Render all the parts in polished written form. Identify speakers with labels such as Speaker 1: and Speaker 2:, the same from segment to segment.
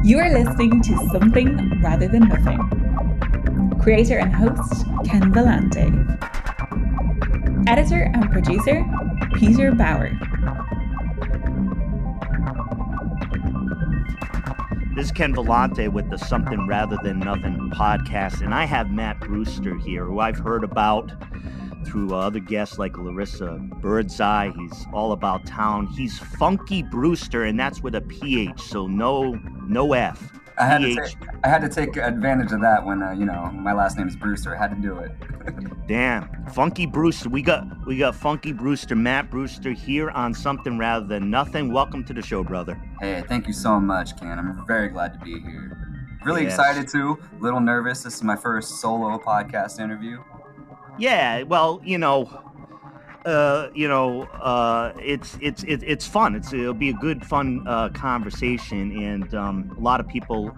Speaker 1: You are listening to Something Rather Than Nothing. Creator and host, Ken Vellante. Editor and producer, Peter Bauer.
Speaker 2: This is Ken Vellante with the Something Rather Than Nothing podcast, and I have Matt Brewster here, who I've heard about through other guests like Larissa Birdseye. He's all about town. He's Phunky Brewster, and that's with a PH, so no F.
Speaker 3: I had to take advantage of that when my last name is Brewster. I had to do it.
Speaker 2: Damn, Phunky Brewster. We got Phunky Brewster, Matt Brewster here on Something Rather Than Nothing. Welcome to the show, brother.
Speaker 3: Hey, thank you so much, Ken. I'm very glad to be here. Really excited too. A little nervous. This is my first solo podcast interview.
Speaker 2: Yeah, well, it's fun. It'll be a good, fun conversation, and a lot of people,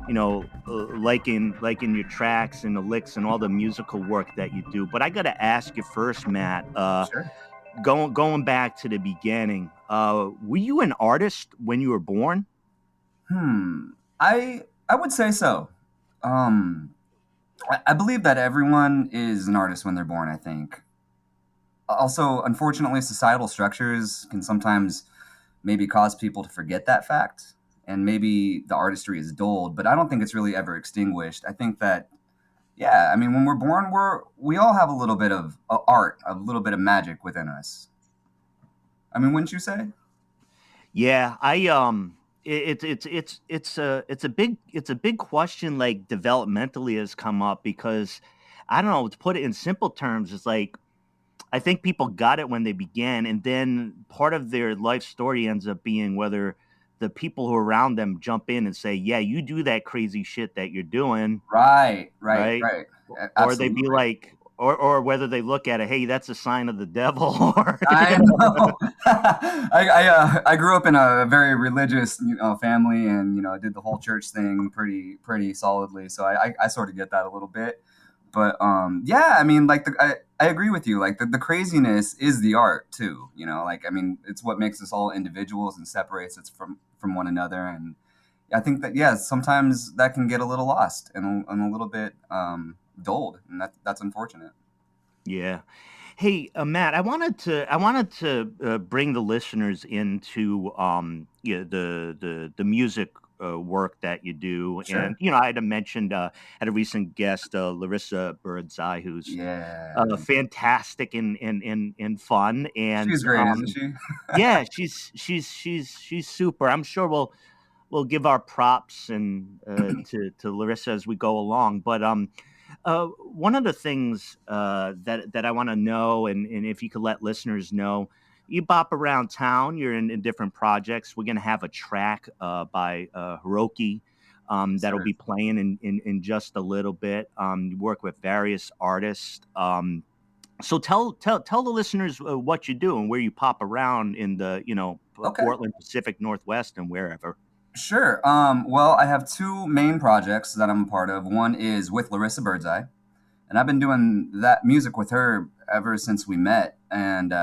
Speaker 2: liking your tracks and the licks and all the musical work that you do. But I got to ask you first, Matt.
Speaker 3: Sure.
Speaker 2: Going back to the beginning, were you an artist when you were born?
Speaker 3: I would say so. I believe that everyone is an artist when they're born, I think. Also, unfortunately, societal structures can sometimes maybe cause people to forget that fact, and maybe the artistry is dulled, but I don't think it's really ever extinguished. I think that, when we're born, we all have a little bit of art, a little bit of magic within us. I mean, wouldn't you say?
Speaker 2: Yeah, it's a big question, like developmentally has come up, because I don't know, to put it in simple terms, it's like I think people got it when they began, and then part of their life story ends up being whether the people who are around them jump in and say, yeah, you do that crazy shit that you're doing.
Speaker 3: Right.
Speaker 2: Or they be like, or whether they look at it, hey, that's a sign of the devil.
Speaker 3: I know. I grew up in a very religious, family, and did the whole church thing pretty solidly. So I sort of get that a little bit. But I agree with you. Like the craziness is the art too. It's what makes us all individuals and separates us from one another. And I think that sometimes that can get a little lost and a little bit dulled, and that's unfortunate.
Speaker 2: Yeah. Hey, Matt, I wanted to bring the listeners into the music work that you do.
Speaker 3: Sure.
Speaker 2: And I had mentioned at a recent guest, Larissa Birdseye, who's fantastic and fun. And
Speaker 3: she's great, isn't she?
Speaker 2: Yeah, she's super. I'm sure we'll give our props and to Larissa as we go along. But one of the things that I want to know, and if you could let listeners know, you bop around town, you're in different projects. We're going to have a track by Hiroki that'll be playing in just a little bit. You work with various artists. So tell the listeners what you do and where you pop around in the, Portland, Pacific Northwest, and wherever.
Speaker 3: Sure. Well, I have two main projects that I'm a part of. One is with Larissa Birdseye, and I've been doing that music with her ever since we met. And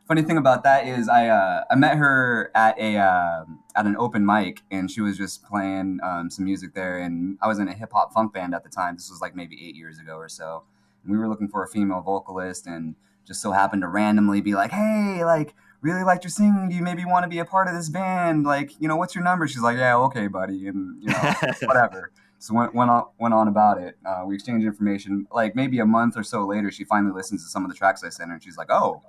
Speaker 3: funny thing about that is I met her at an open mic, and she was just playing some music there. And I was in a hip hop funk band at the time. This was like maybe 8 years ago or so. And we were looking for a female vocalist, and just so happened to randomly be like, hey, like, really liked your singing. Do you maybe want to be a part of this band? Like, what's your number? She's like, yeah, okay, buddy. And, whatever. So went on about it. We exchanged information. Like maybe a month or so later, she finally listens to some of the tracks I sent her, and she's like, oh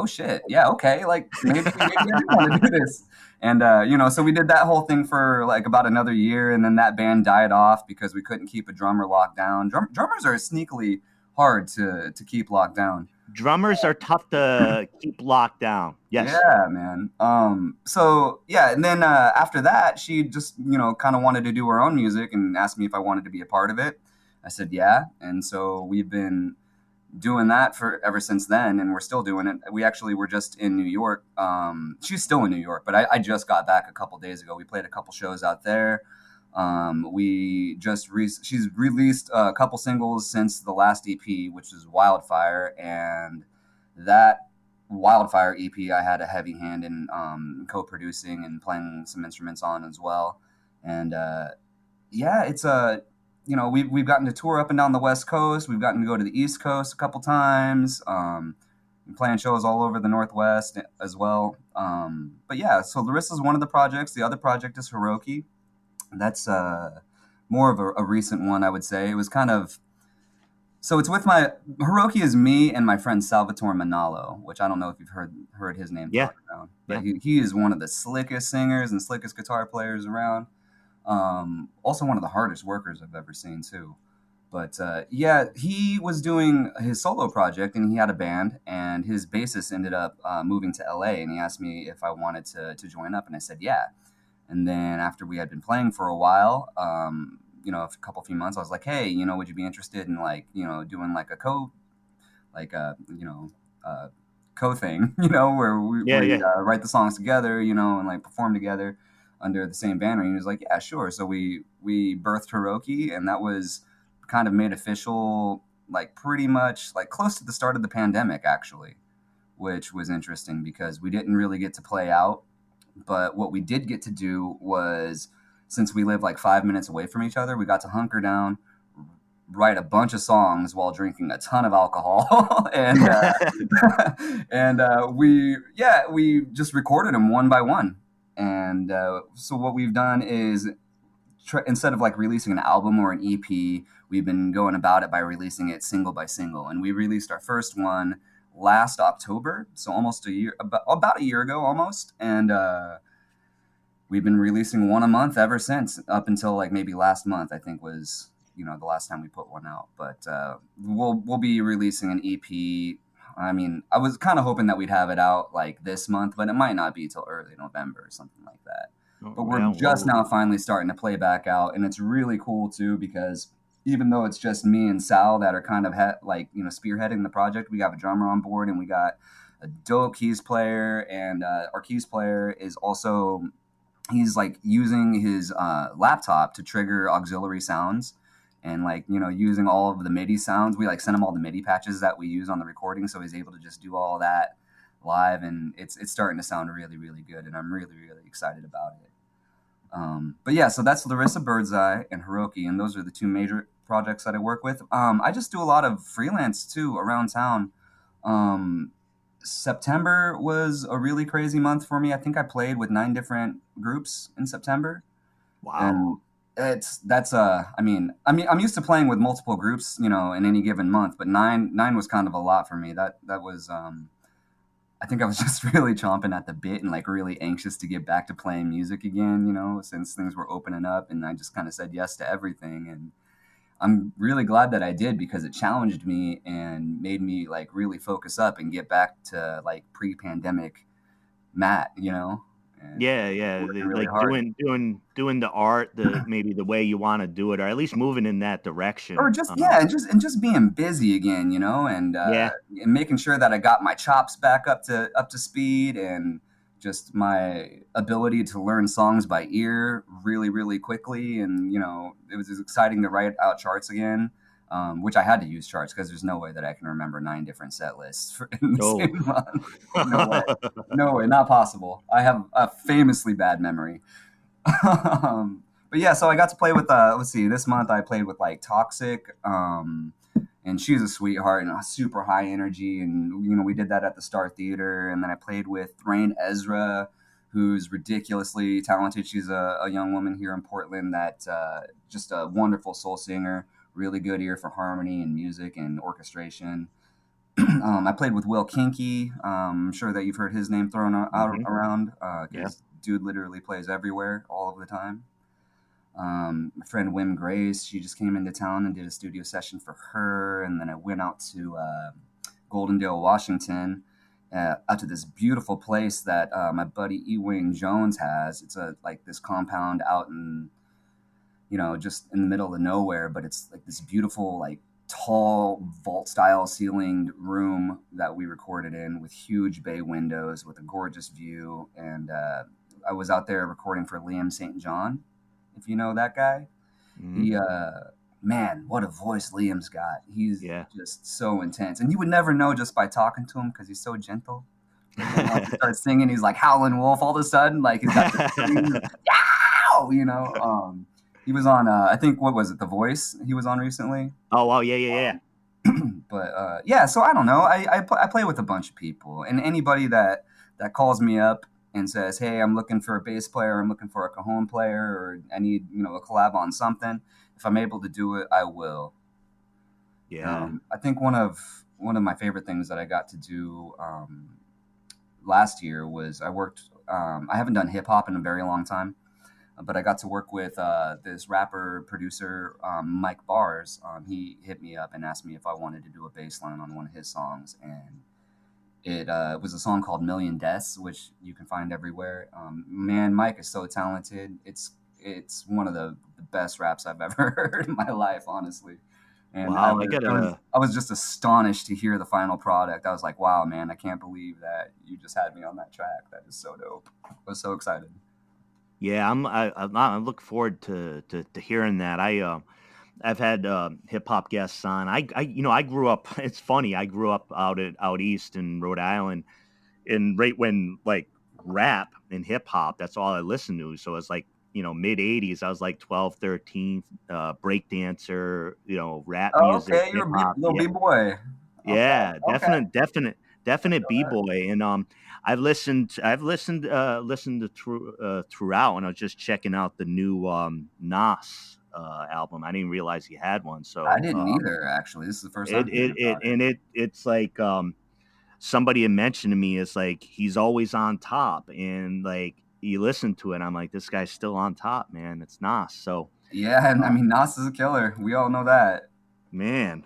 Speaker 3: shit. Yeah. Okay. Like maybe I do want to do this. And, so we did that whole thing for like about another year. And then that band died off because we couldn't keep a drummer locked down. Drummers are sneakily hard to keep locked down.
Speaker 2: Drummers are tough to keep locked down. Yes.
Speaker 3: Yeah, man. And then after that, she just, kind of wanted to do her own music and asked me if I wanted to be a part of it. I said, yeah. And so we've been doing that for ever since then, and we're still doing it. We actually were just in New York. She's still in New York, but I just got back a couple days ago. We played a couple shows out there. She's released a couple singles since the last EP, which is Wildfire, and that Wildfire EP I had a heavy hand in co-producing and playing some instruments on as well. And yeah, it's we've gotten to tour up and down the West Coast. We've gotten to go to the East Coast a couple times. Playing shows all over the Northwest as well. But yeah, so Larissa's one of the projects. The other project is Hiroki. That's more of a recent one, I would say. It was kind of, so it's with Hiroki is me and my friend Salvatore Manalo, which I don't know if you've heard his name thrown around. But he is one of the slickest singers and slickest guitar players around. Also one of the hardest workers I've ever seen too. But yeah, he was doing his solo project and he had a band, and his bassist ended up moving to LA, and he asked me if I wanted to join up, and I said yeah. And then after we had been playing for a while, a few months, I was like, hey, would you be interested in doing like a co thing, where we write the songs together, and like perform together under the same banner. And he was like, yeah, sure. So we birthed Hiroki, and that was kind of made official like pretty much like close to the start of the pandemic, actually, which was interesting because we didn't really get to play out. But what we did get to do was, since we live like 5 minutes away from each other, we got to hunker down, write a bunch of songs while drinking a ton of alcohol. And we just recorded them one by one. And so what we've done is, instead of like releasing an album or an EP, we've been going about it by releasing it single by single. And we released our first one last October, so almost about a year ago almost. And we've been releasing one a month ever since, up until like maybe last month, I think was, the last time we put one out. But we'll be releasing an EP. I mean, I was kind of hoping that we'd have it out like this month, but it might not be till early November or something like that. But we're just now finally starting to play back out, and it's really cool too, because even though it's just me and Sal that are kind of spearheading the project, we have a drummer on board, and we got a dope keys player, and our keys player is also, he's like using his laptop to trigger auxiliary sounds, and like using all of the MIDI sounds. We like send him all the MIDI patches that we use on the recording, so he's able to just do all that live, and it's starting to sound really, really good, and I'm really, really excited about it. But yeah, so that's Larissa Birdseye and Hiroki, and those are the two major projects that I work with. I just do a lot of freelance too around town. September was a really crazy month for me. I think I played with 9 different groups in September.
Speaker 2: Wow.
Speaker 3: And I'm used to playing with multiple groups, in any given month, but nine was kind of a lot for me. That was, I think I was just really chomping at the bit and like really anxious to get back to playing music again, since things were opening up, and I just kind of said yes to everything. And I'm really glad that I did, because it challenged me and made me like really focus up and get back to like pre-pandemic Matt, And
Speaker 2: really like doing the art, maybe the way you want to do it, or at least moving in that direction.
Speaker 3: Or just and just being busy again, and making sure that I got my chops back up to speed, and just my ability to learn songs by ear really, really quickly. And it was exciting to write out charts again. Which I had to use charts, because there's no way that I can remember 9 different set lists in the same month. No way, not possible. I have a famously bad memory. But yeah, so I got to play with, this month I played with like Toxic, and she's a sweetheart and a super high energy. And, we did that at the Star Theater. And then I played with Thrain Ezra, who's ridiculously talented. She's a young woman here in Portland that just a wonderful soul singer. Really good ear for harmony and music and orchestration. I played with Will Kinky. I'm sure that you've heard his name thrown out around. Dude literally plays everywhere all of the time. My friend Wim Grace, she just came into town and did a studio session for her. And then I went out to Goldendale, Washington, out to this beautiful place that my buddy Ewing Jones has. It's this compound out in, just in the middle of nowhere, but it's like this beautiful, like tall vault style ceilinged room that we recorded in, with huge bay windows with a gorgeous view. And I was out there recording for Liam St. John, if you know that guy. He, man, what a voice Liam's got. He's just so intense. And you would never know just by talking to him, because he's so gentle. And once he starts singing, he's like howling wolf all of a sudden. Like he's got this no, he was on, I think, what was it, The Voice he was on recently?
Speaker 2: Oh, wow, yeah.
Speaker 3: But yeah, so I don't know. I play with a bunch of people, and anybody that calls me up and says, "Hey, I'm looking for a bass player, I'm looking for a cajon player, or I need a collab on something." If I'm able to do it, I will.
Speaker 2: Yeah.
Speaker 3: I think one of my favorite things that I got to do last year was I worked. I haven't done hip hop in a very long time, but I got to work with this rapper producer, Mike Bars. He hit me up and asked me if I wanted to do a bass line on one of his songs, and it was a song called "Million Deaths," which you can find everywhere. Man, Mike is so talented. It's one of the best raps I've ever heard in my life, honestly. And
Speaker 2: Wow,
Speaker 3: I was just astonished to hear the final product. I was like, wow, man, I can't believe that you just had me on that track. That is so dope. I was so excited.
Speaker 2: Yeah, I look forward to hearing that. I've had hip hop guests on. I grew up. It's funny. I grew up out east in Rhode Island, and right when like rap and hip hop, that's all I listened to. So it's like mid 80s. I was like 12, 13, break dancer. Rap music.
Speaker 3: Okay, you're a little b-boy.
Speaker 2: Yeah,
Speaker 3: Okay.
Speaker 2: definite b-boy, and I've listened to throughout, and I was just checking out the new Nas album. I didn't realize he had one, so
Speaker 3: I didn't either. Actually, this is the first time.
Speaker 2: It's like somebody had mentioned to me, it's like he's always on top, and like you listen to it, I'm like, this guy's still on top, man. It's Nas. So
Speaker 3: yeah, and I mean, Nas is a killer. We all know that,
Speaker 2: man.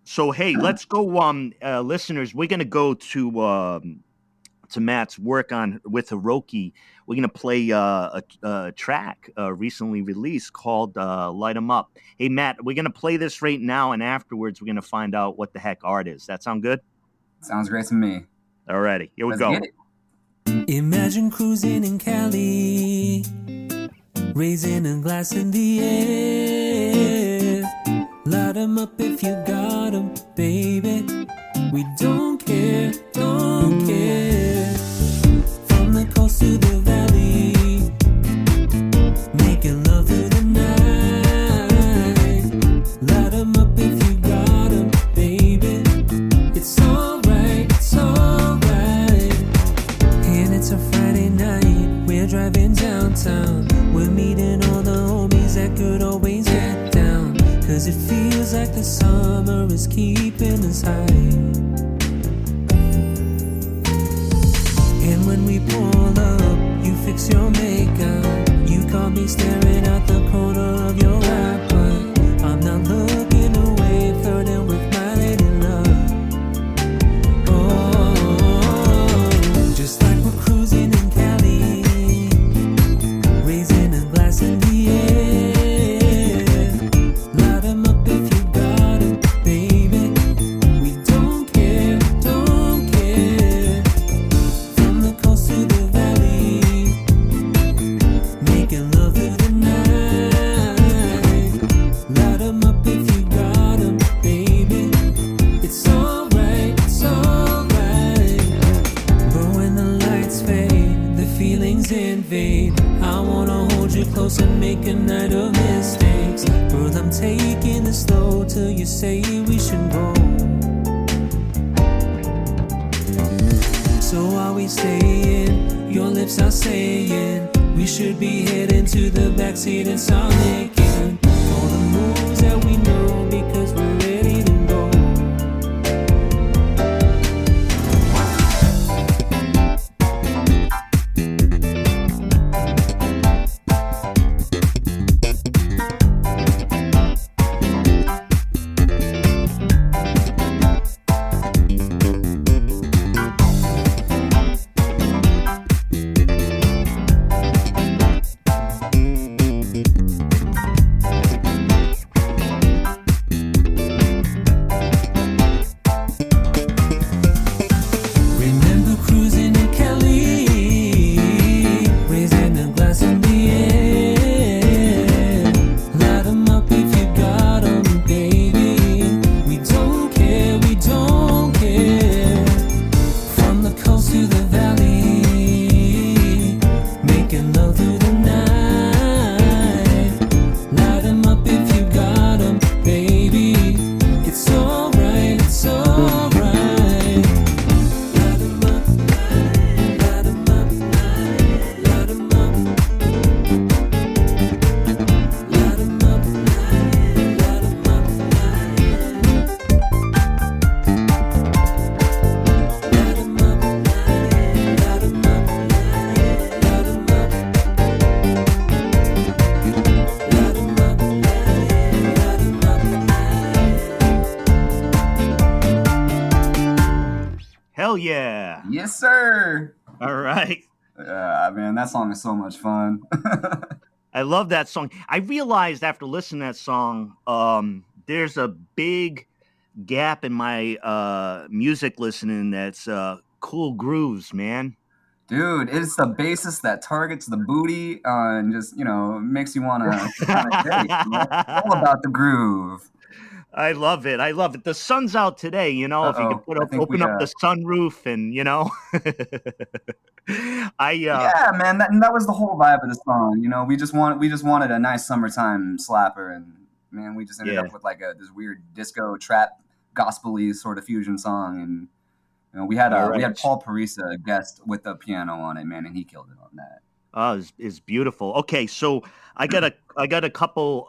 Speaker 3: So
Speaker 2: hey, let's go, listeners. We're gonna go to Matt's work with Hiroki. We're gonna play a track recently released called "Light 'Em Up." Hey, Matt, we're gonna play this right now, and afterwards we're gonna find out what the heck art is. That sound good?
Speaker 3: Sounds great to me.
Speaker 2: Alrighty, here we
Speaker 3: Let's
Speaker 2: go.
Speaker 3: get it.
Speaker 4: Imagine cruising in Cali, raising a glass in the air. Light 'em up if you got 'em, baby. We don't care, don't care. From the coast to the valley, making love through the night. Light 'em up if you got 'em, baby. It's alright, it's alright. And it's a Friday night, we're driving downtown. We're meeting all the homies that could always get down. Cause it feels like the summer is keeping us high. And when we pull up, you fix your makeup. You caught me staring out the corner of your eye, but I'm not looking away, flirting with my lady love. Oh, just like we're cruising in Cali, raising a glass in the air. Light 'em up if you got 'em, baby. We don't care, don't care. From the coast to the valley, making love through the night. Light 'em up if you got 'em, baby. It's alright, it's alright. But when the lights fade, the feelings invade. I wanna hold you close and make a night of mistakes. Girl, I'm taking it slow till you say we should go. So while we staying, your lips are saying we should be heading to the backseat and start making all the moves that we know because we're ready to go.
Speaker 2: yeah.
Speaker 3: Yes, sir.
Speaker 2: All right.
Speaker 3: Man, that song is so much fun.
Speaker 2: I love that song. I realized after listening to that song, there's a big gap in my music listening that's cool grooves, man.
Speaker 3: Dude, it's the bassist that targets the booty and just, makes you want to kind of get it. It's all about the groove.
Speaker 2: I love it. I love it. The sun's out today, if you
Speaker 3: Uh-oh.
Speaker 2: could
Speaker 3: I think
Speaker 2: open up the sunroof and,
Speaker 3: yeah, man, that was the whole vibe of the song. We just wanted a nice summertime slapper, and man, we just ended up with like this weird disco trap gospel-y sort of fusion song, and we had Paul Parisa guest with the piano on it, man, and he killed it on that.
Speaker 2: Oh, it's beautiful. Okay, so I got a couple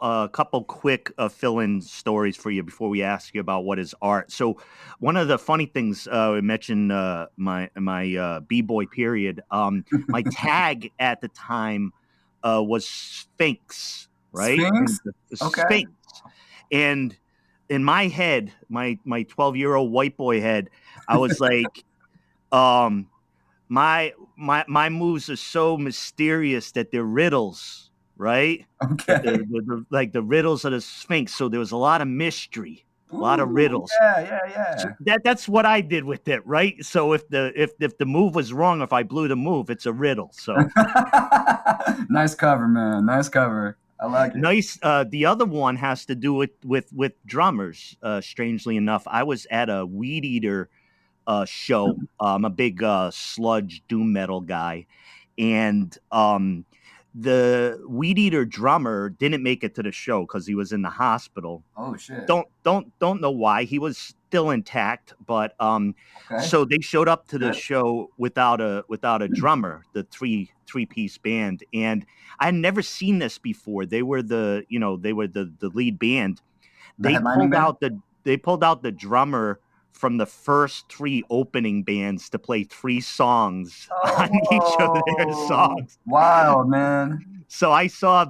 Speaker 2: quick fill-in stories for you before we ask you about what is art. So one of the funny things we mentioned my b-boy period. My tag at the time was Sphinx, right?
Speaker 3: Sphinx?
Speaker 2: Okay. Sphinx. And in my head, my 12-year-old white boy head, I was like, my moves are so mysterious that they're riddles, right?
Speaker 3: Okay.
Speaker 2: Like the riddles of the Sphinx. So there was a lot of mystery, a lot of riddles.
Speaker 3: Yeah.
Speaker 2: So that's what I did with it, right? So if the move was wrong, if I blew the move, it's a riddle. So
Speaker 3: nice cover, man. Nice cover. I like it.
Speaker 2: Nice. The other one has to do with drummers. Strangely enough, I was at a Weed Eater show. I'm a big sludge doom metal guy, and the Weed Eater drummer didn't make it to the show because he was in the hospital.
Speaker 3: Oh shit!
Speaker 2: Don't know why. He was still intact, but so they showed up to the show without a drummer, the three-piece band, and I had never seen this before. They were the lead band. They pulled out the drummer from the first 3 opening bands to play 3 songs on each of their songs.
Speaker 3: Wild, man.
Speaker 2: So I saw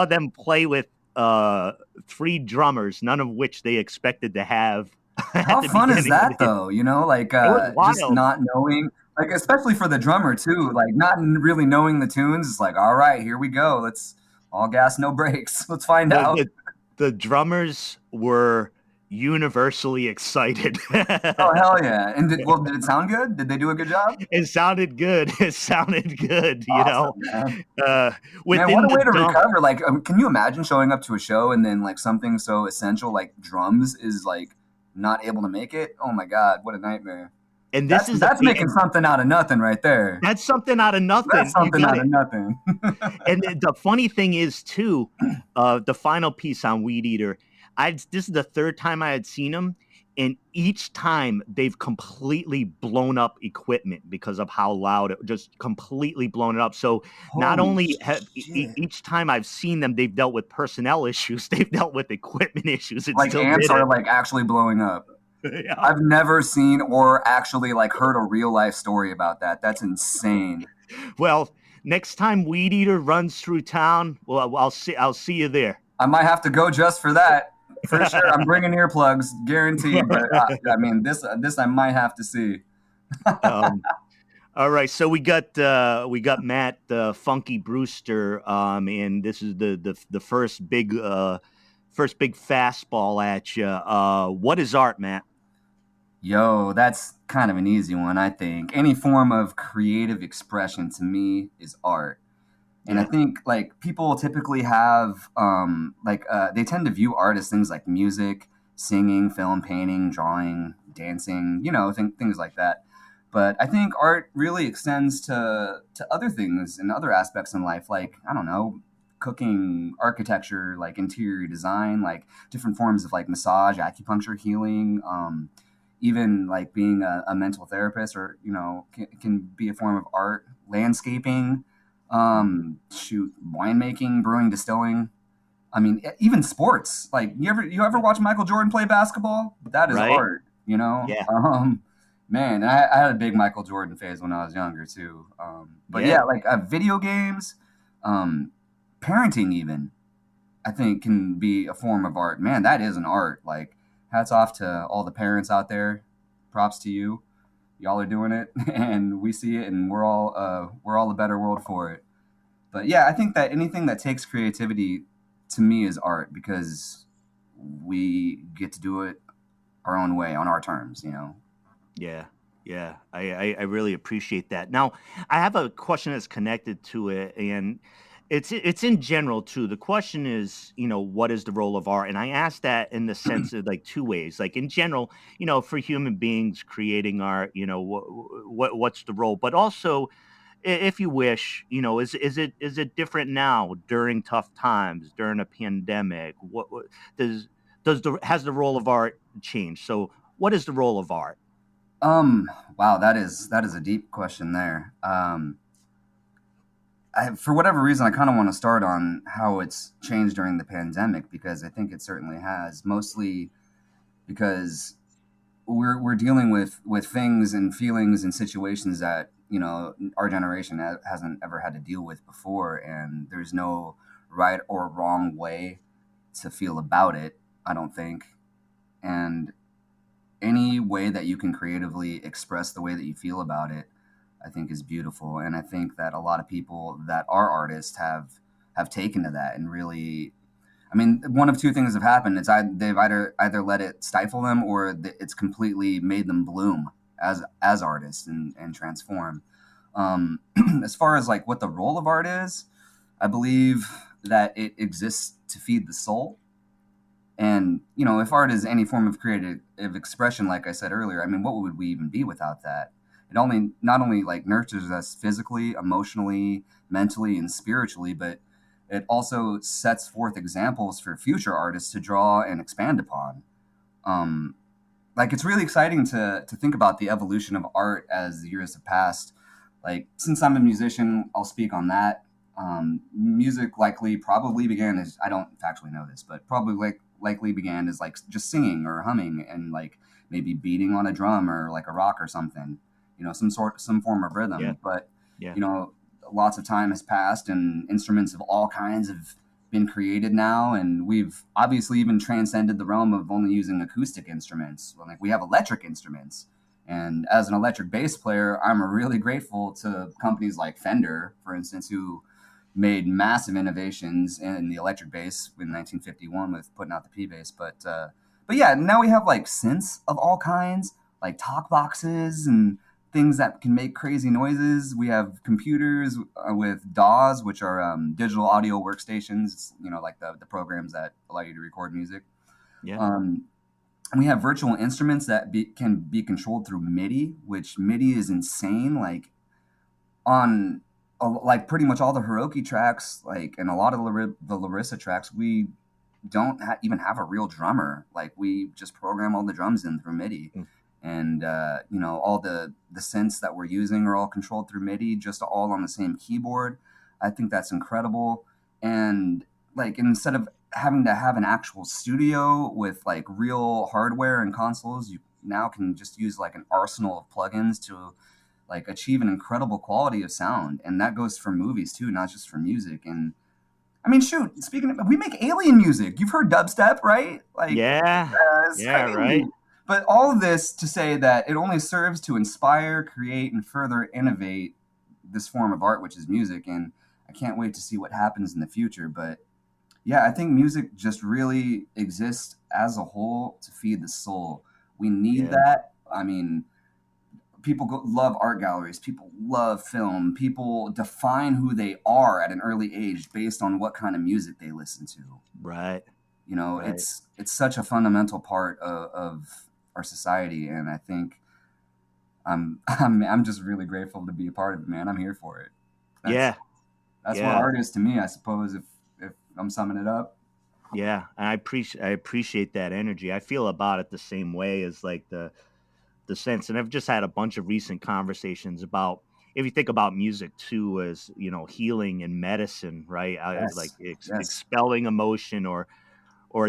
Speaker 2: them play with 3 drummers, none of which they expected to have.
Speaker 3: How fun is that though? Just not knowing, like, especially for the drummer too, like not really knowing the tunes. It's like, all right, here we go. Let's all gas, no brakes. Let's find out.
Speaker 2: The drummers were universally excited.
Speaker 3: Oh hell yeah! And did it sound good? Did they do a good job?
Speaker 2: It sounded good.
Speaker 3: Awesome, man. Man, what a way to recover! Like, can you imagine showing up to a show and then like something so essential like drums is like not able to make it? Oh my god, what a nightmare! And that's making something out of nothing right there.
Speaker 2: That's something out of nothing.
Speaker 3: That's something out of nothing.
Speaker 2: And the funny thing is too, the final piece on Weed Eater. This is the 3rd time I had seen them, and each time they've completely blown up equipment because of how loud it just completely blown it up. So not only each time I've seen them, they've dealt with personnel issues, they've dealt with equipment issues. It's
Speaker 3: like amps are like actually blowing up. Yeah. I've never seen or actually like heard a real life story about that. That's insane.
Speaker 2: Well, next time Weed Eater runs through town, well, I'll see you there.
Speaker 3: I might have to go just for that. For sure, I'm bringing earplugs, guaranteed. But I mean, this I might have to see.
Speaker 2: All right, so we got Matt Phunky Brewster, and this is the first big fastball at you. What is art, Matt?
Speaker 3: Yo, that's kind of an easy one, I think. Any form of creative expression to me is art. And I think like people typically have they tend to view art as things like music, singing, film, painting, drawing, dancing, things like that. But I think art really extends to other things and other aspects in life, like, I don't know, cooking, architecture, like interior design, like different forms of like massage, acupuncture, healing, even like being a mental therapist or, can be a form of art, landscaping. Winemaking, brewing, distilling. I mean, even sports. Like, you ever watch Michael Jordan play basketball? That is art,
Speaker 2: Yeah.
Speaker 3: Man, I had a big Michael Jordan phase when I was younger too. Like video games, parenting even, I think can be a form of art. Man, that is an art. Like, hats off to all the parents out there. Props to you. y'all are doing it, and we see it, and we're all a better world for it. But yeah, I think that anything that takes creativity to me is art, because we get to do it our own way on our terms, you know.
Speaker 2: Yeah, yeah, I really appreciate that. Now, I have a question that's connected to it, and it's in general too. The question is, what is the role of art? And I ask that in the sense of like two ways. Like in general, for human beings creating art, what's the role? But also, if you wish, is it different now during tough times, during a pandemic? What does has the role of art changed? So, what is the role of art?
Speaker 3: Wow, that is a deep question there. For whatever reason, I kind of want to start on how it's changed during the pandemic, because I think it certainly has. Mostly because we're dealing with things and feelings and situations that our generation hasn't ever had to deal with before, and there's no right or wrong way to feel about it, I don't think. And any way that you can creatively express the way that you feel about it, I think is beautiful. And I think that a lot of people that are artists have taken to that and really, I mean, one of two things have happened. They've either let it stifle them, or it's completely made them bloom as artists and transform. As far as like what the role of art is, I believe that it exists to feed the soul. And, if art is any form of creative expression, like I said earlier, I mean, what would we even be without that? It not only like nurtures us physically, emotionally, mentally, and spiritually, but it also sets forth examples for future artists to draw and expand upon. Like, it's really exciting to think about the evolution of art as the years have passed. Like, since I'm a musician, I'll speak on that. Music probably began as, I don't factually know this, but likely began as like just singing or humming and like maybe beating on a drum or like a rock or something, some form of rhythm.
Speaker 2: Yeah.
Speaker 3: But
Speaker 2: Yeah.
Speaker 3: Lots of time has passed and instruments of all kinds have been created now, and we've obviously even transcended the realm of only using acoustic instruments. Like, we have electric instruments. And as an electric bass player, I'm really grateful to companies like Fender, for instance, who made massive innovations in the electric bass in 1951 with putting out the P bass. But yeah, now we have like synths of all kinds, like talk boxes and things that can make crazy noises. We have computers with DAWs, which are digital audio workstations, like the programs that allow you to record music.
Speaker 2: Yeah.
Speaker 3: And we have virtual instruments that can be controlled through MIDI, which MIDI is insane. Like, on like pretty much all the Hiroki tracks, like, and a lot of the Larissa tracks, we don't even have a real drummer. Like, we just program all the drums in through MIDI. And, all the synths that we're using are all controlled through MIDI, just all on the same keyboard. I think that's incredible. And like, instead of having to have an actual studio with like real hardware and consoles, you now can just use like an arsenal of plugins to like achieve an incredible quality of sound. And that goes for movies too, not just for music. And I mean, shoot, speaking of, we make alien music. You've heard dubstep, right? Like,
Speaker 2: yeah,
Speaker 3: crazy.
Speaker 2: Right.
Speaker 3: But all of this to say that it only serves to inspire, create, and further innovate this form of art, which is music. And I can't wait to see what happens in the future. But yeah, I think music just really exists as a whole to feed the soul. We need that. I mean, people love art galleries. People love film. People define who they are at an early age based on what kind of music they listen to.
Speaker 2: Right. Right.
Speaker 3: It's such a fundamental part of our society, and I think I'm just really grateful to be a part of it, man. I'm here for it. That's what art is to me, I suppose, if I'm summing it up.
Speaker 2: Yeah, and I appreciate that energy. I feel about it the same way as like the sense, and I've just had a bunch of recent conversations about, if you think about music too as healing and medicine, right?
Speaker 3: Yes.
Speaker 2: Like expelling emotion, or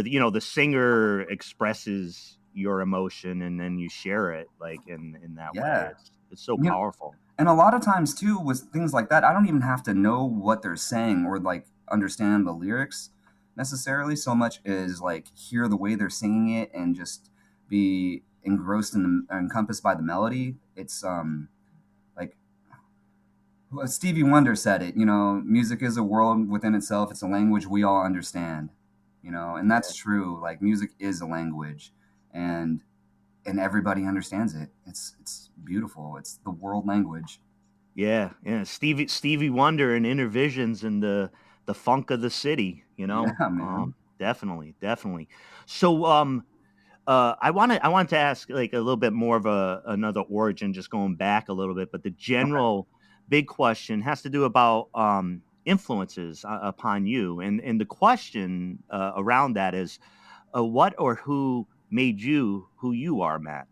Speaker 2: the singer expresses your emotion and then you share it like in that way. It's so powerful.
Speaker 3: And a lot of times too, with things like that, I don't even have to know what they're saying or like understand the lyrics necessarily, so much as like hear the way they're singing it and just be engrossed and encompassed by the melody. It's like Stevie Wonder said it, music is a world within itself. It's a language we all understand, and that's true. Like music is a language, and everybody understands it. It's beautiful. It's the world language.
Speaker 2: Yeah, yeah. Stevie Wonder and Intervisions and the funk of the city,
Speaker 3: Yeah, man.
Speaker 2: Definitely, definitely. So I wanted to ask like a little bit more of another origin, just going back a little bit, but the general big question has to do about influences upon you, and the question around that is, what or who made you who you are, Matt?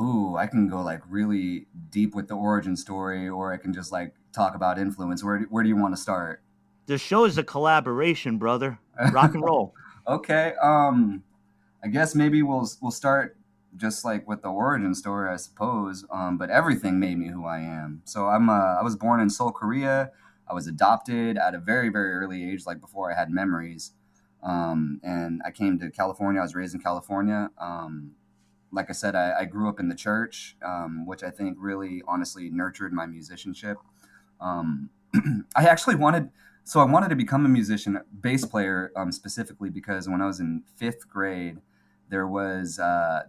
Speaker 3: Ooh, I can go like really deep with the origin story, or I can just like talk about influence. Where do you want to start?
Speaker 2: The show is a collaboration, brother. Rock and roll.
Speaker 3: Okay. I guess maybe we'll start just like with the origin story, I suppose. But everything made me who I am. So I was born in Seoul, Korea. I was adopted at a very, very early age, like before I had memories. And I came to California. I was raised in California. Like I said, I grew up in the church, which I think really honestly nurtured my musicianship. Um, I actually I wanted to become a musician, bass player, specifically because when I was in fifth grade, there was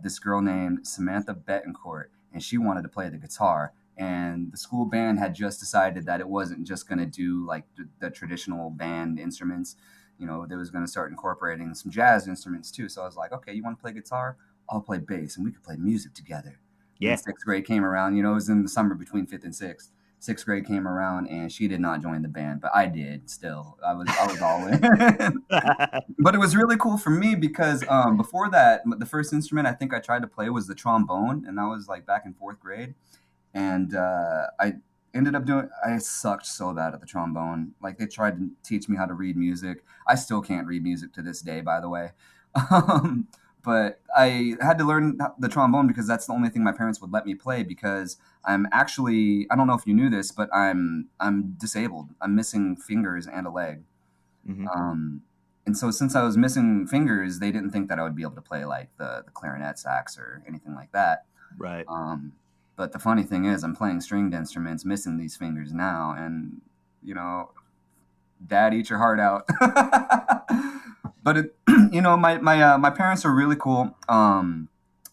Speaker 3: this girl named Samantha Betancourt, and she wanted to play the guitar. And the school band had just decided that it wasn't just going to do like the traditional band instruments. They was going to start incorporating some jazz instruments too. So I was like, okay, you want to play guitar? I'll play bass, and we could play music together.
Speaker 2: Yeah.
Speaker 3: And sixth grade came around. It was in the summer between fifth and sixth. Sixth grade came around, and she did not join the band, but I did. Still, I was all in. But it was really cool for me because before that, the first instrument I think I tried to play was the trombone, and that was like back in fourth grade. And I ended up I sucked so bad at the trombone. Like they tried to teach me how to read music. I still can't read music to this day, by the way. Um, but I had to learn the trombone because that's the only thing my parents would let me play because I'm actually, I don't know if you knew this, but I'm disabled. I'm missing fingers and a leg.
Speaker 2: Hmm.
Speaker 3: And so since I was missing fingers, they didn't think that I would be able to play like the clarinet, sax, or anything like that.
Speaker 2: Right.
Speaker 3: But the funny thing is I'm playing stringed instruments, missing these fingers now. And, dad, eat your heart out. But my parents are really cool.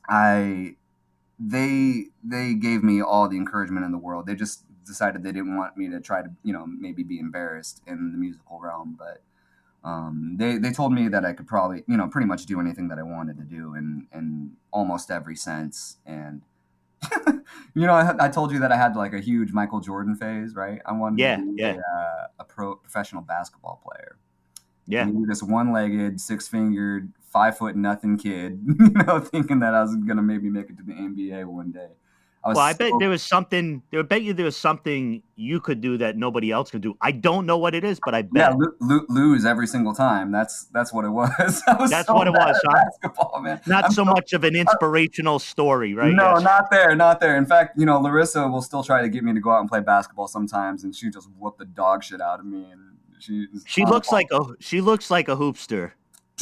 Speaker 3: They gave me all the encouragement in the world. They just decided they didn't want me to try to maybe be embarrassed in the musical realm. But they told me that I could probably pretty much do anything that I wanted to do in almost every sense. And I told you that I had like a huge Michael Jordan phase, right? I wanted to be a professional basketball player.
Speaker 2: Yeah.
Speaker 3: Maybe this one-legged, six-fingered, 5 foot nothing kid, thinking that I was gonna maybe make it to the NBA one day.
Speaker 2: I bet there was something. I bet you there was something you could do that nobody else could do. I don't know what it is, but I bet.
Speaker 3: Yeah, lose every single time. That's what it was.
Speaker 2: That's what it was, huh?
Speaker 3: Basketball, man.
Speaker 2: Not so much of an inspirational story, right?
Speaker 3: No,
Speaker 2: Yes.
Speaker 3: not there. In fact, Larissa will still try to get me to go out and play basketball sometimes, and she just whoop the dog shit out of me. And
Speaker 2: she looks like a hoopster.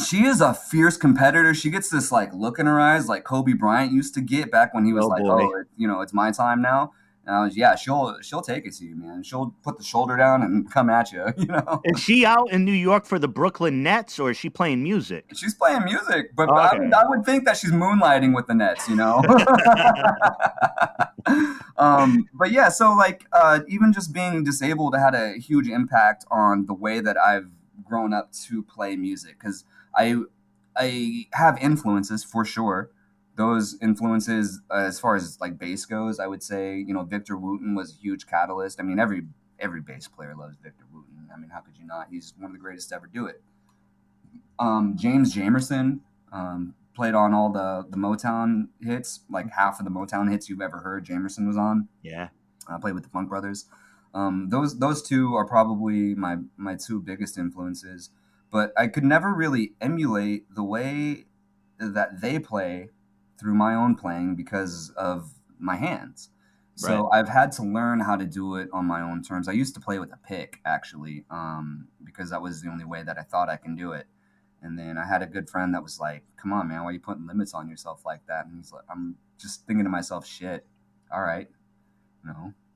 Speaker 3: She is a fierce competitor. She gets this like look in her eyes, like Kobe Bryant used to get back when he was it's my time now. And she'll take it to you, man. She'll put the shoulder down and come at you.
Speaker 2: Is she out in New York for the Brooklyn Nets, or is she playing music?
Speaker 3: She's playing music, but
Speaker 2: Okay.
Speaker 3: I would think that she's moonlighting with the Nets, But yeah, so like even just being disabled had a huge impact on the way that I've grown up to play music because I have influences for sure. Those influences, as far as like bass goes, I would say Victor Wooten was a huge catalyst. I mean, every bass player loves Victor Wooten. I mean, how could you not? He's one of the greatest to ever do it. James Jamerson played on all the Motown hits, like half of the Motown hits you've ever heard. Jamerson was on.
Speaker 2: Yeah,
Speaker 3: I played with the Funk Brothers. Those two are probably my two biggest influences. But I could never really emulate the way that they play through my own playing because of my hands. So
Speaker 2: Right.
Speaker 3: I've had to learn how to do it on my own terms. I used to play with a pick, actually, because that was the only way that I thought I can do it. And then I had a good friend that was like, come on, man, why are you putting limits on yourself like that? And he's like, I'm just thinking to myself, shit, all right,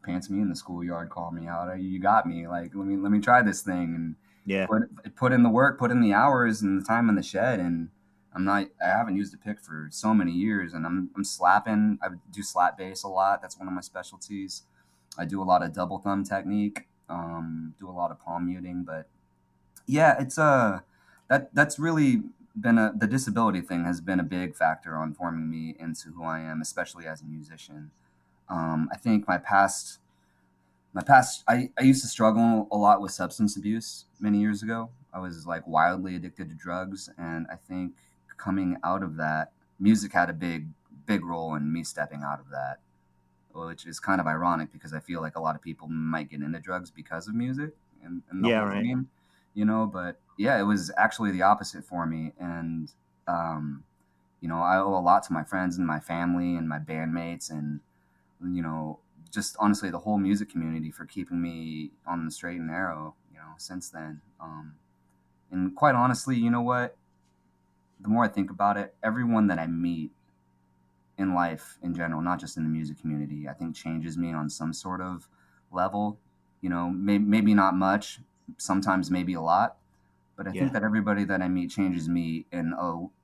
Speaker 3: pants me in the schoolyard, call me out. You got me. Like, let me try this thing, and
Speaker 2: Yeah.
Speaker 3: put in the work, put in the hours and the time in the shed. And I haven't used a pick for so many years, and I'm slapping. I do slap bass a lot. That's one of my specialties. I do a lot of double thumb technique, do a lot of palm muting, but yeah, it's that's really been the disability thing has been a big factor on forming me into who I am, especially as a musician. I think I used to struggle a lot with substance abuse many years ago. I was like wildly addicted to drugs, and I think coming out of that, music had a big role in me stepping out of that, which is kind of ironic because I feel like a lot of people might get into drugs because of music and the
Speaker 2: Yeah,
Speaker 3: whole
Speaker 2: right.
Speaker 3: game, but yeah, it was actually the opposite for me. And I owe a lot to my friends and my family and my bandmates, and just honestly the whole music community for keeping me on the straight and narrow, since then. And quite honestly, you know what? The more I think about it, everyone that I meet in life in general, not just in the music community, I think changes me on some sort of level. Maybe not much, sometimes maybe a lot, but I think that everybody that I meet changes me in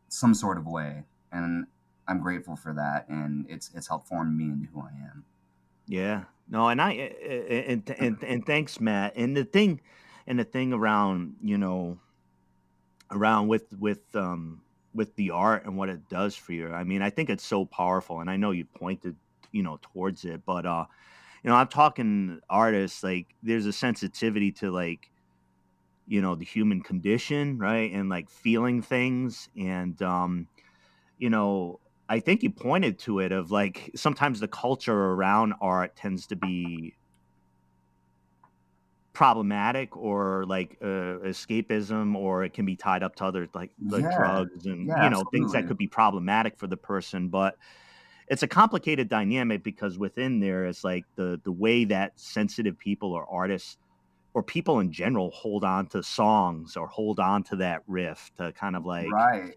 Speaker 3: some sort of way, and I'm grateful for that, and it's helped form me into who I am.
Speaker 2: Yeah. No, and and thanks, Matt. And the thing around, around with the art and what it does for you. I mean, I think it's so powerful, and I know you pointed, towards it, but I'm talking artists, like there's a sensitivity to like, the human condition, right? And like feeling things. And I think you pointed to it of like sometimes the culture around art tends to be problematic or like escapism, or it can be tied up to other like
Speaker 3: Yeah,
Speaker 2: drugs and
Speaker 3: yeah,
Speaker 2: things that
Speaker 3: absolutely.
Speaker 2: could be problematic for the person. But it's a complicated dynamic because within there is like the way that sensitive people or artists or people in general hold on to songs or hold on to that riff to kind of like
Speaker 3: Right.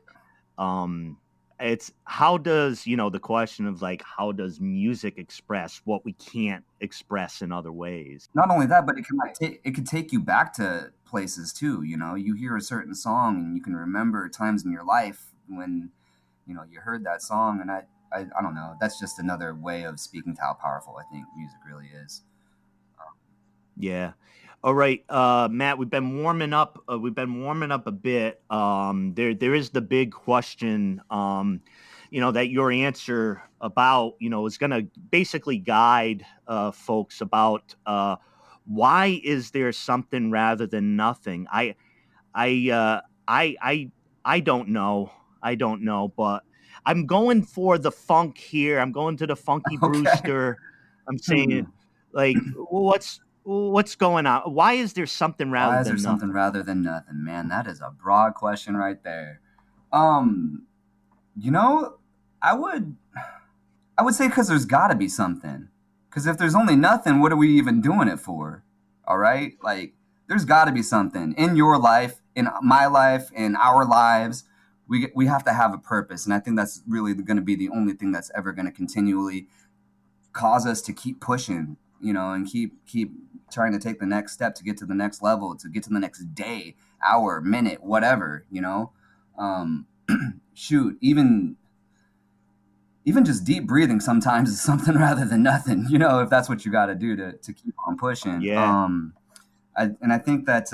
Speaker 2: um it's how does the question of like how does music express what we can't express in other ways.
Speaker 3: Not only that, but it could take you back to places too. You hear a certain song and you can remember times in your life when you heard that song. And I don't know. That's just another way of speaking to how powerful I think music really is.
Speaker 2: Yeah. All right, Matt, we've been warming up. We've been warming up a bit. There is the big question. That your answer about, is going to basically guide folks about why is there something rather than nothing. I, I don't know. I don't know, but I'm going for the funk here. I'm going to the Phunky
Speaker 3: Okay.
Speaker 2: Brewster. I'm saying, like, what's going on? Why is there something rather
Speaker 3: Why is there
Speaker 2: than
Speaker 3: something
Speaker 2: nothing?
Speaker 3: rather than nothing? Man, that is a broad question right there. Um, you know, I would I would say because there's got to be something. Because if there's only nothing, what are we even doing it for? All right, like there's got to be something in your life, in my life, in our lives. We have to have a purpose, and I think that's really going to be the only thing that's ever going to continually cause us to keep pushing, and keep trying to take the next step to get to the next level, to get to the next day, hour, minute, whatever. Um, shoot, even just deep breathing sometimes is something rather than nothing. If that's what you got to do to keep on pushing.
Speaker 2: Yeah,
Speaker 3: I think that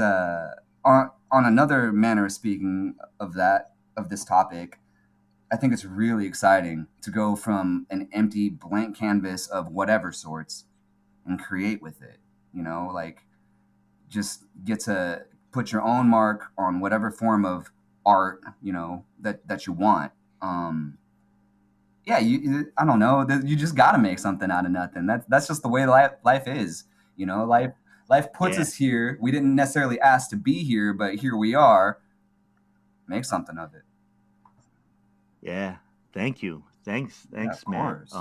Speaker 3: on another manner of speaking of this topic, I think it's really exciting to go from an empty blank canvas of whatever sorts and create with it. Like just get to put your own mark on whatever form of art, that you want. Yeah, I don't know. You just got to make something out of nothing. That's just the way life is. Life puts
Speaker 2: yeah,
Speaker 3: us here. We didn't necessarily ask to be here, but here we are. Make something of it.
Speaker 2: yeah. Thank you.
Speaker 3: Yeah, of
Speaker 2: Thanks, Matt.
Speaker 3: course.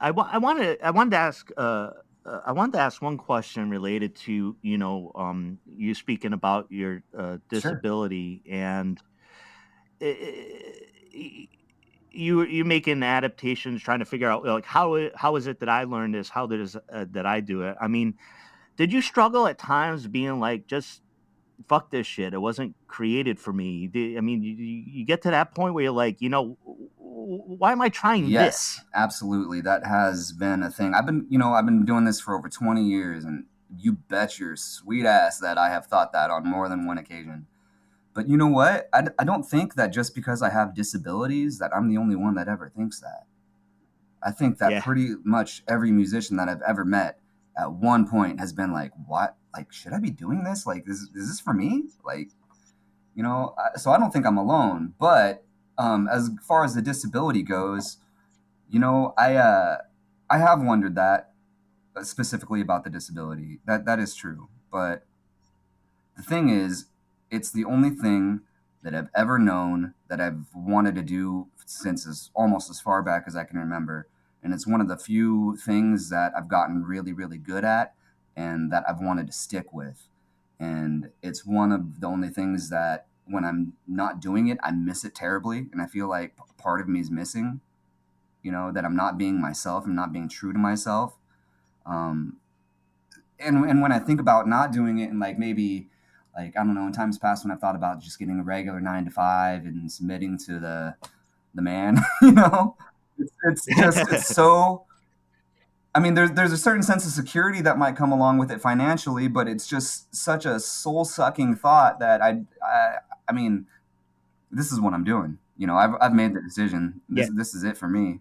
Speaker 2: I wanted to ask I wanted to ask one question related to you speaking about your
Speaker 3: Sure.
Speaker 2: disability and. uh, you making adaptations, trying to figure out like how is it that I learned this? How that I do it? I mean, did you struggle at times being like, just fuck this shit? It wasn't created for me. I mean, you get to that point where you're like, why am I trying this?
Speaker 3: Yes, absolutely. That has been a thing. I've been doing this for over 20 years, and you bet your sweet ass that I have thought that on more than one occasion. But you know what? I don't think that just because I have disabilities that I'm the only one that ever thinks that. I think that
Speaker 2: Yeah.
Speaker 3: pretty much every musician that I've ever met at one point has been like, what? Like, should I be doing this? Like, is this for me? Like, so I don't think I'm alone. But as far as the disability goes, I have wondered that specifically about the disability. That is true. But the thing is, it's the only thing that I've ever known that I've wanted to do since almost as far back as I can remember. And it's one of the few things that I've gotten really, really good at and that I've wanted to stick with. And it's one of the only things that when I'm not doing it, I miss it terribly. And I feel like part of me is missing, that I'm not being myself. I'm not being true to myself. And when I think about not doing it and like maybe like, I don't know, in times past when I've thought about just getting a regular 9 to 5 and submitting to the man, it's so, I mean, there's a certain sense of security that might come along with it financially, but it's just such a soul sucking thought that I mean, this is what I'm doing. I've made the decision. This is it for me,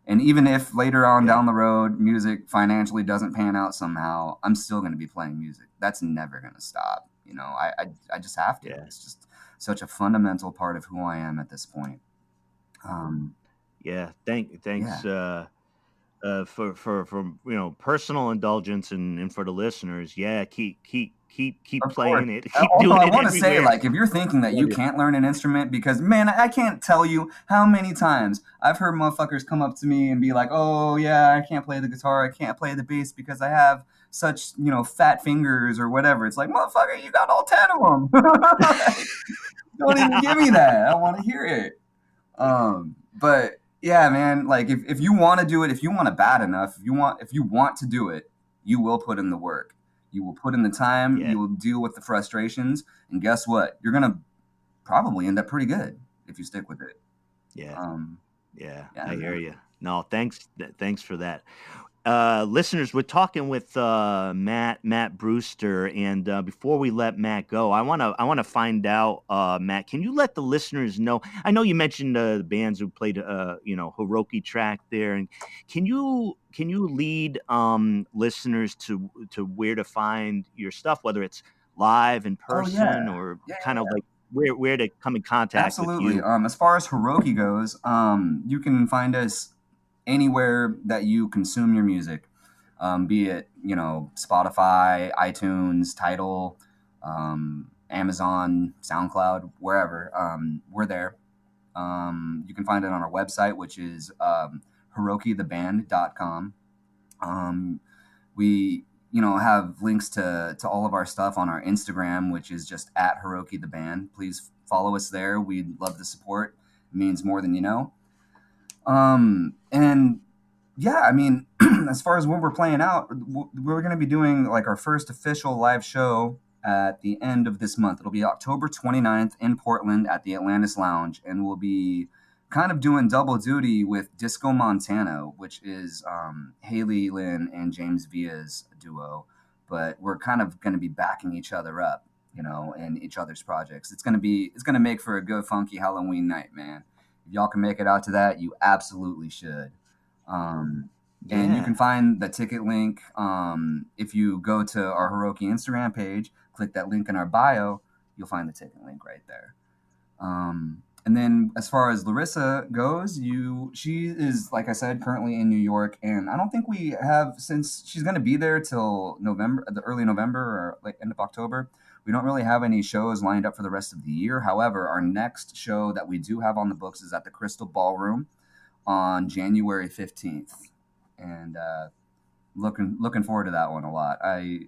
Speaker 3: And even if later on down the road, music financially doesn't pan out somehow, I'm still going to be playing music. That's never going to stop. I just have to.
Speaker 2: Yeah.
Speaker 3: It's just such a fundamental part of who I am at this point.
Speaker 2: Thanks. For personal indulgence and for the listeners. Yeah. Keep playing it. Keep doing it.
Speaker 3: I want to say, like, if you're thinking that you can't learn an instrument, because man, I can't tell you how many times I've heard motherfuckers come up to me and be like, "Oh yeah, I can't play the guitar, I can't play the bass because I have such fat fingers or whatever." It's like, motherfucker, you got all 10 of them. Don't even give me that. I want to hear it. But yeah, man, like if you want to do it, if you want it bad enough, if you want to do it, you will put in the work. You will put in the time. You will deal with the frustrations, and guess what? You're gonna probably end up pretty good if you stick with it.
Speaker 2: I hear you. No, thanks for that. Listeners, we're talking with Matt Brewster, and before we let Matt go, I want to find out, Matt, can you let the listeners know? I know you mentioned the bands who played Hiroki track there, and can you lead listeners to where to find your stuff, whether it's live in person or kind of like where to come in contact with you?
Speaker 3: As far as Hiroki goes, you can find us anywhere that you consume your music, be it Spotify, iTunes, Tidal, Amazon, SoundCloud, wherever. We're there. You can find it on our website, which is hirokitheband.com. We have links to all of our stuff on our Instagram, which is just at hirokitheband. Please follow us there. We'd love the support. It means more than you know. And yeah, I mean, as far as when we're playing out, we're going to be doing like our first official live show at the end of this month. It'll be October 29th in Portland at the Atlantis Lounge. And we'll be kind of doing double duty with Disco Montana, which is, Haley Lynn and James Villa's duo, but we're kind of going to be backing each other up, in each other's projects. It's going to make for a good funky Halloween night, man. If y'all can make it out to that, you absolutely should. And you can find the ticket link if you go to our Hiroki Instagram page, click that link in our bio, you'll find the ticket link right there. And then as far as Larissa goes, she is, like I said, currently in New York, and I don't think we have, since she's going to be there till early November or like end of October. We don't really have any shows lined up for the rest of the year. However, our next show that we do have on the books is at the Crystal Ballroom on January 15th. And looking forward to that one a lot. I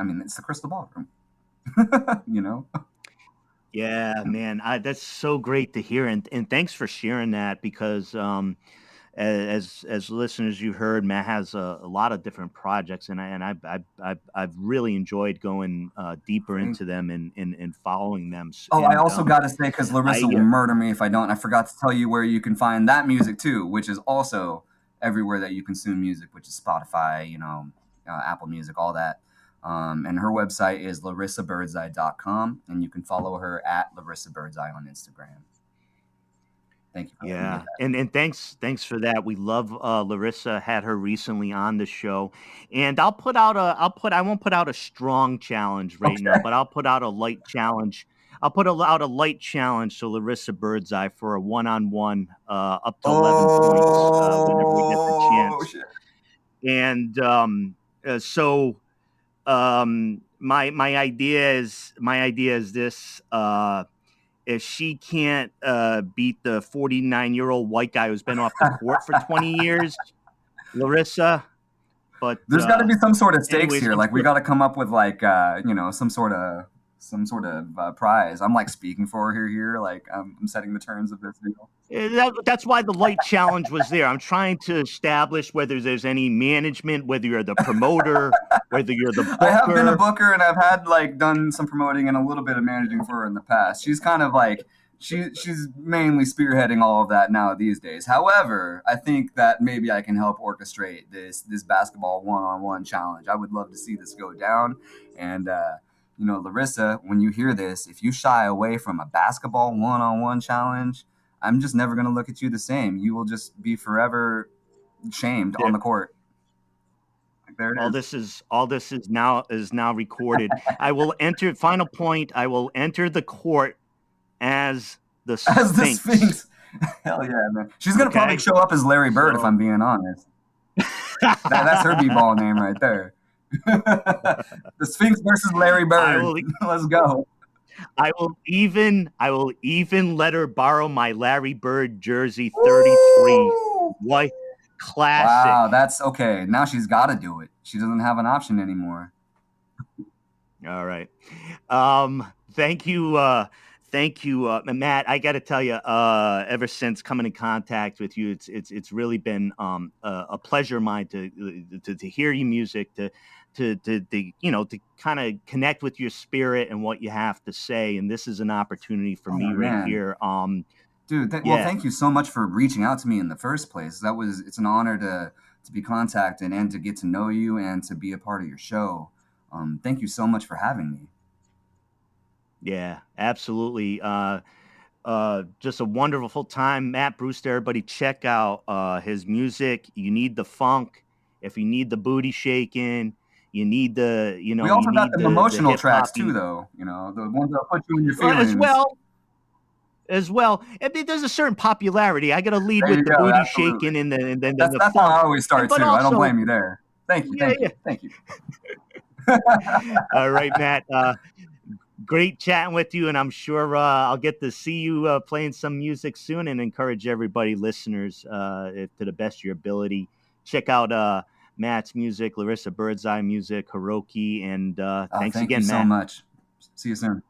Speaker 3: mean, it's the Crystal Ballroom,
Speaker 2: Yeah, man, that's so great to hear, and thanks for sharing that because as listeners you heard, Matt has a lot of different projects, and I've really enjoyed going deeper
Speaker 3: Thank
Speaker 2: into them and following them.
Speaker 3: Oh, I
Speaker 2: And
Speaker 3: also got to say, because
Speaker 2: I
Speaker 3: Larissa will murder me if I don't, I forgot to tell you where you can find that music too, which is also everywhere that you consume music, which is Spotify, Apple Music, all that. And her website is larissabirdseye.com, and you can follow her at Larissa Birdseye on Instagram. Thank you for letting me
Speaker 2: Yeah,
Speaker 3: do that.
Speaker 2: and thanks for that. We love Larissa. Had her recently on the show, and I won't put out a strong challenge right now, but I'll put out a light challenge. I'll put out a light challenge to Larissa Birdseye for a one-on-one up to 11 points whenever we get the
Speaker 3: Oh,
Speaker 2: chance.
Speaker 3: shit.
Speaker 2: And so my idea is this. If she can't beat the 49-year-old white guy who's been off the court for 20 years, Larissa. But
Speaker 3: there's got to be some sort of stakes
Speaker 2: anyways,
Speaker 3: here. Like we got to come up with like some sort of prize. I'm like speaking for her here. Like I'm setting the terms of this deal.
Speaker 2: That's why the light challenge was there. I'm trying to establish whether there's any management, whether you're the promoter, whether you're the booker.
Speaker 3: I have been a booker, and I've had like done some promoting and a little bit of managing for her in the past. She's kind of like she's mainly spearheading all of that now these days. However, I think that maybe I can help orchestrate this basketball one-on-one challenge. I would love to see this go down. And Larissa, when you hear this, if you shy away from a basketball one-on-one challenge, I'm just never going to look at you the same. You will just be forever shamed on the court. There it is.
Speaker 2: All this is now recorded. I will enter. Final point. I will enter the court as the Sphinx.
Speaker 3: As the Sphinx. Hell yeah, man. She's gonna probably show up as Larry Bird, if I'm being honest. That's her b-ball name right there. The Sphinx versus Larry Bird. Let's go.
Speaker 2: I will even let her borrow my Larry Bird jersey 33 white classic.
Speaker 3: Wow, that's okay. Now she's got to do it. She doesn't have an option anymore.
Speaker 2: All right. Thank you, Matt. I got to tell you, ever since coming in contact with you, it's really been a pleasure of mine to hear your music, to kind of connect with your spirit and what you have to say. And this is an opportunity for me right here.
Speaker 3: Dude, well, thank you so much for reaching out to me in the first place. It's an honor to be contacted and to get to know you and to be a part of your show. Thank you so much for having me.
Speaker 2: Yeah, absolutely. Just a wonderful time. Matt Brewster, everybody check out his music. You need the funk. If you need the booty shaking, you need the,
Speaker 3: we also got the emotional tracks too, though. The ones that put you in your feelings.
Speaker 2: As well. I mean, there's a certain popularity. I got to lead with the booty shaking and then the
Speaker 3: that's
Speaker 2: funk.
Speaker 3: How I always start too.
Speaker 2: Also,
Speaker 3: I don't blame you there. Thank you.
Speaker 2: All right, Matt. Great chatting with you, and I'm sure I'll get to see you playing some music soon, and encourage everybody, listeners, to the best of your ability, check out Matt's music, Larissa Birdseye music, Hiroki, and thanks again, Matt.
Speaker 3: Thank you so much. See you soon.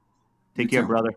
Speaker 2: Take care, brother.